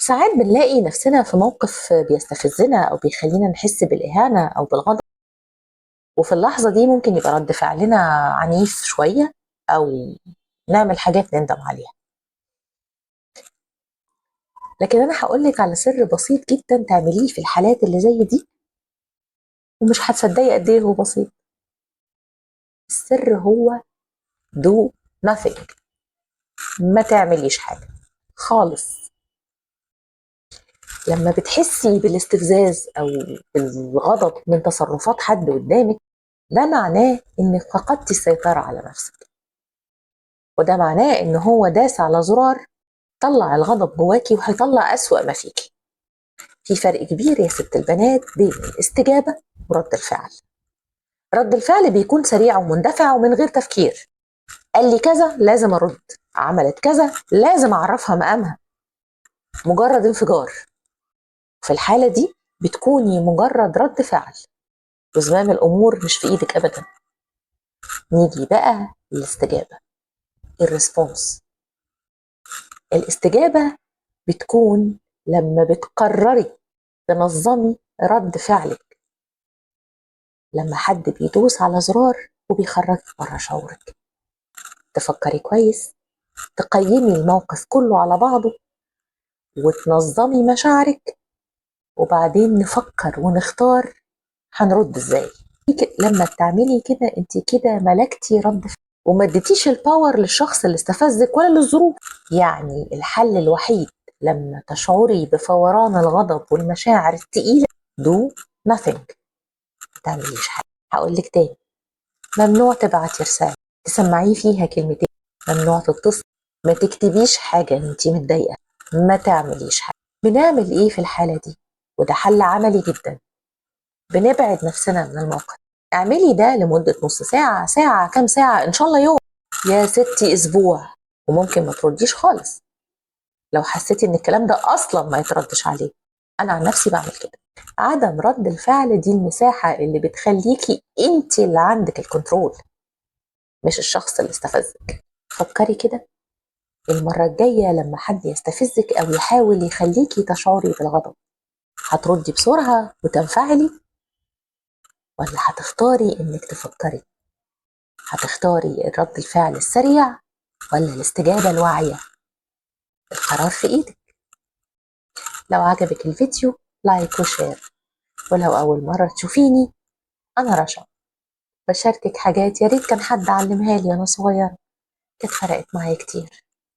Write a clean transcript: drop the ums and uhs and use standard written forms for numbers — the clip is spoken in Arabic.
ساعات بنلاقي نفسنا في موقف بيستفزنا أو بيخلينا نحس بالإهانة أو بالغضب، وفي اللحظة دي ممكن يبقى رد فعلنا عنيف شوية أو نعمل حاجات نندم عليها. لكن أنا هقولك على سر بسيط جدا تعمليه في الحالات اللي زي دي ومش هتصدقي قد إيه هو بسيط. السر هو do nothing، ما تعمليش حاجة خالص. لما بتحسي بالاستفزاز أو بالغضب من تصرفات حد قدامك، ده معناه إنك فقدتي السيطرة على نفسك، وده معناه إن هو داس على زرار طلع الغضب جواكي وهيطلع أسوأ ما فيكي. في فرق كبير يا ست البنات بين الاستجابة ورد الفعل. رد الفعل بيكون سريع ومندفع ومن غير تفكير، قال لي كذا لازم أرد، عملت كذا لازم أعرفها مقامها، مجرد انفجار. في الحالة دي بتكوني مجرد رد فعل وزمام الأمور مش في إيدك أبدا. نيجي بقى للاستجابة، الريسبونس. الاستجابة بتكون لما بتقرري تنظمي رد فعلك، لما حد بيدوس على زرار وبيخرجك بره شعورك، تفكري كويس، تقيمي الموقف كله على بعضه وتنظمي مشاعرك، وبعدين نفكر ونختار هنرد ازاي. لما تعملي كده انت كده ملكتي رد فعل وما اديتيش الباور للشخص اللي استفزك ولا للظروف. يعني الحل الوحيد لما تشعري بفوران الغضب والمشاعر التقيلة do nothing، ما تعمليش حاجة. هقول لك تاني، ممنوع تبعتي رسالة تسمعيه فيها كلمتين، ممنوع تتصل، ما تكتبيش حاجة انت متضايقة، ما تعمليش حاجة. بنعمل ايه في الحالة دي؟ وده حل عملي جدا، بنبعد نفسنا من الموقف. اعملي ده لمدة نص ساعة، ساعة، كام ساعة، ان شاء الله يوم، يا ستي اسبوع، وممكن ما ترديش خالص لو حسيتي ان الكلام ده اصلا ما يتردش عليه. انا عن نفسي بعمل كده. عدم رد الفعل دي المساحة اللي بتخليكي انت اللي عندك الكنترول، مش الشخص اللي استفزك. فكري كده، المرة الجاية لما حد يستفزك او يحاول يخليكي تشعري بالغضب، هتردي بسرعة وتنفعلي ولا هتختاري انك تفكري؟ هتختاري رد الفعل السريع ولا الاستجابة الواعية؟ القرار في ايدك. لو عجبك الفيديو لايك وشير، ولو أول مرة تشوفيني أنا رشا، بشاركك حاجات يا ريت كان حد علمها لي وأنا صغيرة، كانت فرقت معايا كتير.